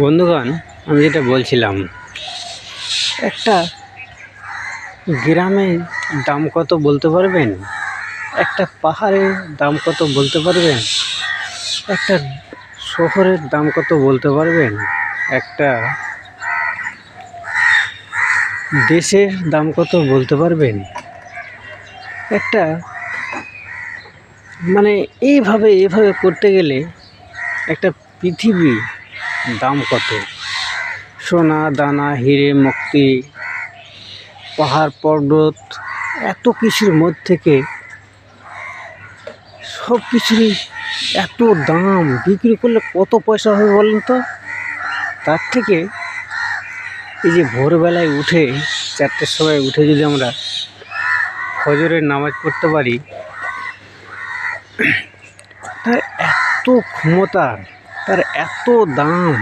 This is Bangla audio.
বন্ধুগণ, আমি যেটা বলছিলাম, একটা গ্রামের দাম কত বলতে পারবেন? একটা পাহাড়ের দাম কত বলতে পারবেন? একটা শহরের দাম কত বলতে পারবেন? একটা দেশের দাম কত বলতে পারবেন? একটা এইভাবে করতে গেলে একটা পৃথিবী দাম কত? সোনা দানা হিরে মুক্তি পাহাড় পর্বত এত কিছুর মধ্যে থেকে সব কিছুরই এত দাম, বিক্রি করলে কত পয়সা হবে বলেন তো? তার থেকে এই যে ভোরবেলায় উঠে 4টের সময় উঠে যদি আমরা ফজরের নামাজ পড়তে পারি, তার এত ক্ষমতা, তার এত দাম।